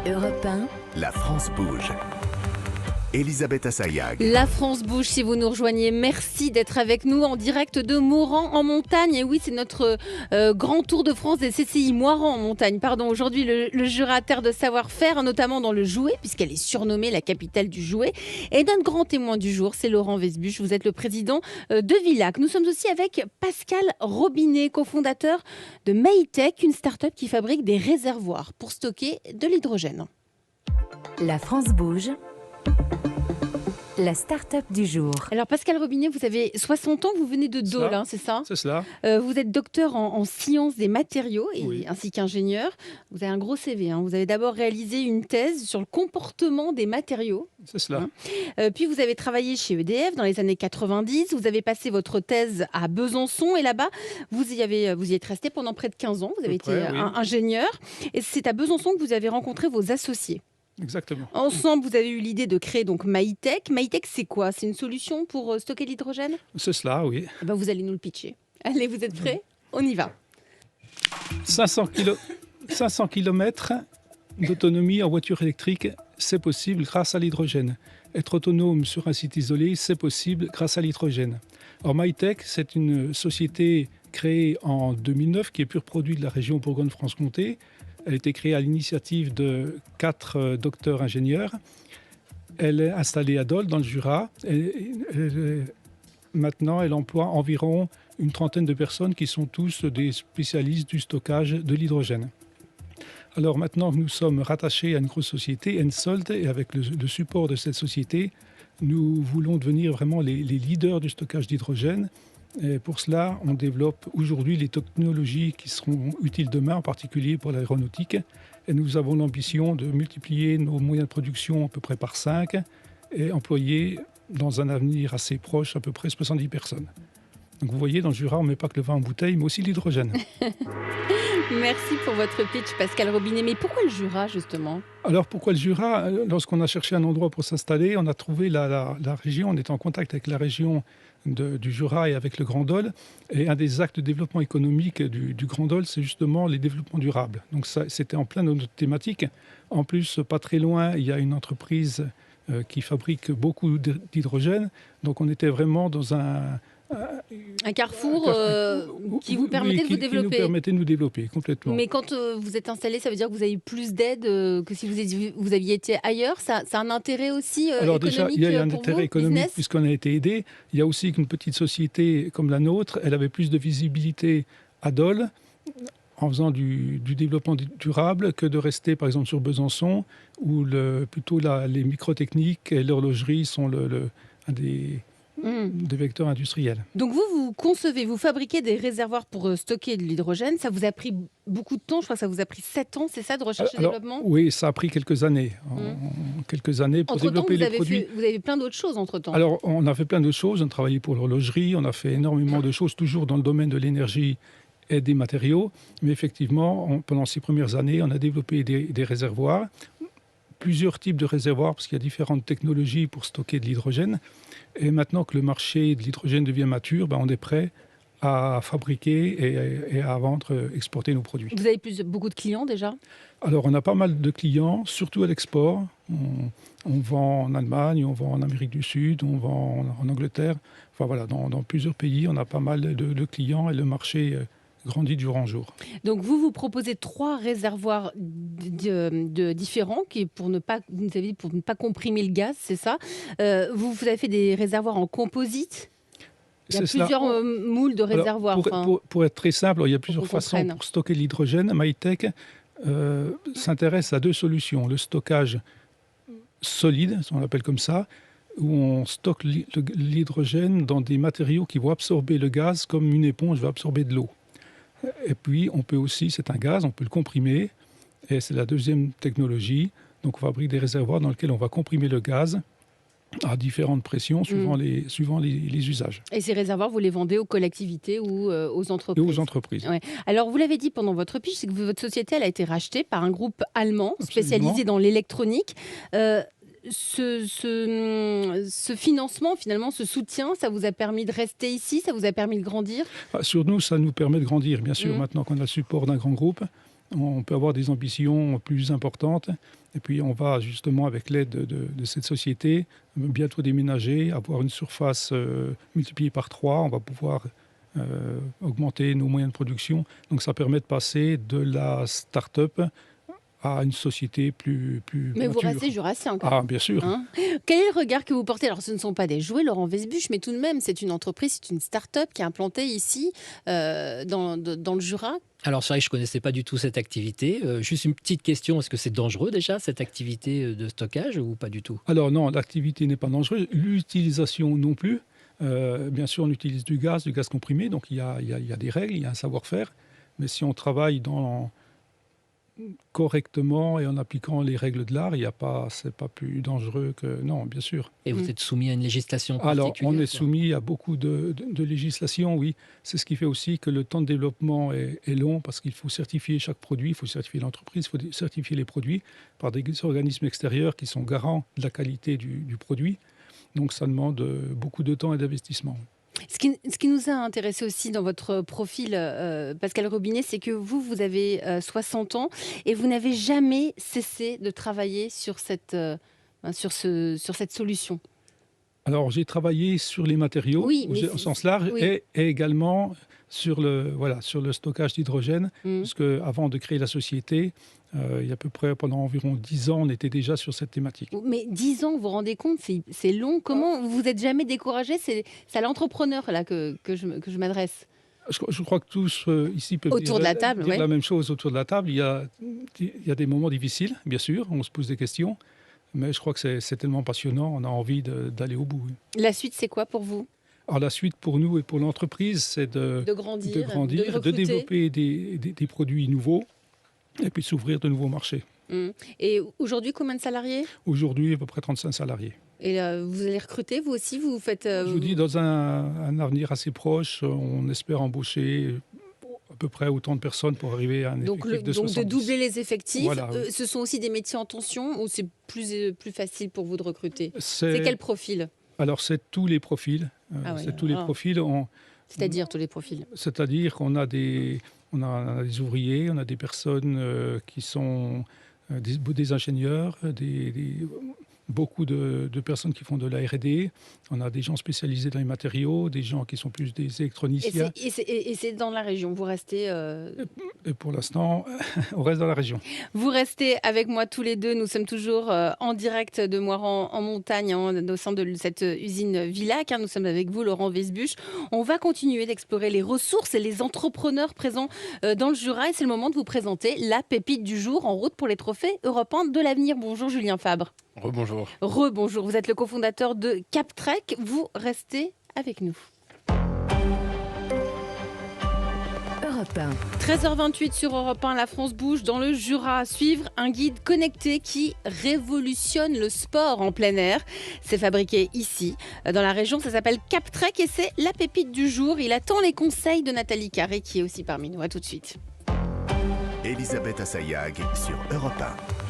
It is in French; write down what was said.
Europe 1. La France bouge. Elisabeth Assayag. La France bouge si vous nous rejoignez. Merci d'être avec nous en direct de Moran en montagne. Et oui, c'est notre grand tour de France des CCI Moiran en montagne. Pardon, aujourd'hui le Jura, terre de savoir-faire, notamment dans le jouet, puisqu'elle est surnommée la capitale du jouet. Et notre grand témoin du jour, c'est Laurent Vesbuche. Vous êtes le président de Villac. Nous sommes aussi avec Pascal Robinet, cofondateur de Maytech, une start-up qui fabrique des réservoirs pour stocker de l'hydrogène. La France bouge. La start-up du jour. Alors Pascal Robinet, vous avez 60 ans, vous venez de Dole, hein, c'est ça ? C'est cela. Vous êtes docteur en sciences des matériaux Oui. ainsi qu'ingénieur. Vous avez un gros CV. Vous avez d'abord réalisé une thèse sur le comportement des matériaux. C'est cela. Puis vous avez travaillé chez EDF dans les années 90. Vous avez passé votre thèse à Besançon et là-bas, vous y êtes resté pendant près de 15 ans. Vous avez été oui. ingénieur. Et c'est à Besançon que vous avez rencontré vos associés. Exactement. Ensemble, vous avez eu l'idée de créer donc Maytech. Maytech, c'est quoi ? C'est une solution pour stocker l'hydrogène ? C'est cela, oui. Eh ben, vous allez nous le pitcher. Allez, vous êtes prêts ? On y va. 500 km d'autonomie en voiture électrique, c'est possible grâce à l'hydrogène. Être autonome sur un site isolé, c'est possible grâce à l'hydrogène. Alors Maytech, c'est une société créée en 2009 qui est pur produit de la région Bourgogne-Franche-Comté. Elle a été créée à l'initiative de 4 docteurs ingénieurs. Elle est installée à Dole, dans le Jura. Maintenant, elle emploie environ une trentaine de personnes qui sont tous des spécialistes du stockage de l'hydrogène. Alors maintenant, nous sommes rattachés à une grosse société, Ensold, et avec le support de cette société, nous voulons devenir vraiment les leaders du stockage d'hydrogène. Et pour cela, on développe aujourd'hui les technologies qui seront utiles demain, en particulier pour l'aéronautique. Et nous avons l'ambition de multiplier nos moyens de production à peu près par 5 et employer dans un avenir assez proche à peu près 70 personnes. Donc vous voyez, dans le Jura, on ne met pas que le vin en bouteille, mais aussi l'hydrogène. Merci pour votre pitch, Pascal Robinet. Mais pourquoi le Jura, justement ? Alors pourquoi le Jura ? Lorsqu'on a cherché un endroit pour s'installer, on a trouvé la région, on était en contact avec la région du Jura et avec le Grand Dole. Et un des axes de développement économique du Grand Dole, c'est justement les développements durables. Donc ça, c'était en plein dans notre thématique. En plus, pas très loin, il y a une entreprise qui fabrique beaucoup d'hydrogène. Donc on était vraiment dans un carrefour qui vous permettait de vous développer. Qui nous permettait de nous développer complètement. Mais quand vous êtes installé, ça veut dire que vous avez eu plus d'aide que si vous aviez été ailleurs. Ça a un intérêt aussi Alors économique. déjà, il y a un pour intérêt vous, économique business ? puisqu'on a été aidé. Il y a aussi qu'une petite société comme la nôtre, elle avait plus de visibilité à Dole en faisant du développement durable que de rester par exemple sur Besançon où plutôt les microtechniques et l'horlogerie sont un des vecteurs industriels. Donc vous concevez, vous fabriquez des réservoirs pour stocker de l'hydrogène. Ça vous a pris beaucoup de temps, je crois que ça vous a pris 7 ans, c'est ça, de recherche et développement ? Oui, ça a pris quelques années. Quelques années pour développer les produits. Vous avez fait plein d'autres choses entre-temps. Alors, on a fait plein d'autres choses. On a travaillé pour l'horlogerie, on a fait énormément de choses, toujours dans le domaine de l'énergie et des matériaux. Mais effectivement, pendant ces premières années, on a développé des réservoirs, plusieurs types de réservoirs, parce qu'il y a différentes technologies pour stocker de l'hydrogène. Et maintenant que le marché de l'hydrogène devient mature, on est prêt à fabriquer et à vendre, exporter nos produits. Vous avez beaucoup de clients déjà ? Alors, on a pas mal de clients, surtout à l'export. On vend en Allemagne, on vend en Amérique du Sud, on vend en Angleterre. Enfin voilà, dans plusieurs pays, on a pas mal de clients et le marché grandit de jour en jour. Donc vous proposez 3 réservoirs différents pour ne pas comprimer le gaz, c'est ça ? Vous avez fait des réservoirs en composite ? Il y a plusieurs moules de réservoirs. Pour être très simple, il y a plusieurs façons pour stocker l'hydrogène. Maytech s'intéresse à 2 solutions. Le stockage solide, on l'appelle comme ça, où on stocke l'hydrogène dans des matériaux qui vont absorber le gaz comme une éponge va absorber de l'eau. Et puis, on peut aussi, c'est un gaz, on peut le comprimer. Et c'est la deuxième technologie. Donc, on fabrique des réservoirs dans lesquels on va comprimer le gaz à différentes pressions suivant les usages. Et ces réservoirs, vous les vendez aux collectivités ou aux entreprises ? Et aux entreprises. Ouais. Alors, vous l'avez dit pendant votre pitch, c'est que votre société elle a été rachetée par un groupe allemand spécialisé dans l'électronique. Ce financement, finalement, ce soutien, ça vous a permis de rester ici ? Ça vous a permis de grandir ? Sur nous, ça nous permet de grandir, bien sûr. Maintenant qu'on a le support d'un grand groupe, On peut avoir des ambitions plus importantes. Et puis, on va justement, avec l'aide de cette société, bientôt déménager, avoir une surface multipliée par 3. On va pouvoir augmenter nos moyens de production. Donc, ça permet de passer de la start-up à une société plus Mais vous mature. restez jurassien encore. Ah, bien sûr. Hein, quel est le regard que vous portez? Alors, ce ne sont pas des jouets, Laurent Wesbusch, mais tout de même, c'est une entreprise, c'est une start-up qui est implantée ici, dans le Jura. Alors c'est vrai que je ne connaissais pas du tout cette activité. Juste une petite question, est-ce que c'est dangereux déjà, cette activité de stockage ou pas du tout? Alors non, l'activité n'est pas dangereuse. L'utilisation non plus. Bien sûr, on utilise du gaz comprimé, donc il y a des règles, il y a un savoir-faire. Mais si on travaille correctement et en appliquant les règles de l'art, c'est pas plus dangereux que... Non, bien sûr. Et vous êtes soumis à une législation Alors, particulière? on est soumis à beaucoup de législations, oui. C'est ce qui fait aussi que le temps de développement est long, parce qu'il faut certifier chaque produit, il faut certifier l'entreprise, il faut certifier les produits par des organismes extérieurs qui sont garants de la qualité du produit. Donc, ça demande beaucoup de temps et d'investissement. Ce qui nous a intéressé aussi dans votre profil, Pascal Robinet, c'est que vous avez 60 ans et vous n'avez jamais cessé de travailler sur cette solution. Alors, j'ai travaillé sur les matériaux, Oui, mais au sens large, oui. et également sur le stockage d'hydrogène, puisque avant de créer la société, il y a à peu près pendant environ 10 ans, on était déjà sur cette thématique. Mais 10 ans, vous vous rendez compte, c'est long. Comment vous n'êtes jamais découragé? C'est à l'entrepreneur là que je m'adresse. Je crois que tous ici peuvent Autour de la table, dire ouais. la même chose autour de la table. Il y a des moments difficiles, bien sûr, on se pose des questions, mais je crois que c'est tellement passionnant, on a envie d'aller au bout. Oui. La suite, c'est quoi pour vous? Alors la suite pour nous et pour l'entreprise, c'est de grandir, de recruter. développer des produits nouveaux et puis de s'ouvrir de nouveaux marchés. Et aujourd'hui, combien de salariés? Aujourd'hui, à peu près 35 salariés. Et vous allez recruter, vous aussi, vous faites... Je vous dis, dans un avenir assez proche, on espère embaucher à peu près autant de personnes pour arriver à un effectif de 70. Donc de doubler les effectifs. Voilà, oui. Ce sont aussi des métiers en tension ou c'est plus facile pour vous de recruter? C'est quel profil? Alors, c'est tous les profils. Profils. C'est-à-dire tous les profils? C'est-à-dire qu'on a des ouvriers, on a des personnes qui sont des ingénieurs, beaucoup de personnes qui font de la R&D. On a des gens spécialisés dans les matériaux, des gens qui sont plus des électroniciens. Et c'est dans la région, vous restez... Et pour l'instant, on reste dans la région. Vous restez avec moi tous les deux. Nous sommes toujours en direct de Moirans en montagne, au sein de cette usine Villac. Nous sommes avec vous, Laurent Wesbusch. On va continuer d'explorer les ressources et les entrepreneurs présents dans le Jura. Et c'est le moment de vous présenter la pépite du jour en route pour les trophées européens de l'avenir. Bonjour Julien Fabre. Rebonjour. Rebonjour. Vous êtes le cofondateur de Captrek. Vous restez avec nous. Europe 1. 13h28 sur Europe 1, la France bouge dans le Jura. À suivre un guide connecté qui révolutionne le sport en plein air. C'est fabriqué ici, dans la région. Ça s'appelle Captrek et c'est la pépite du jour. Il attend les conseils de Nathalie Carré qui est aussi parmi nous. À tout de suite. Elisabeth Assayag sur Europe 1.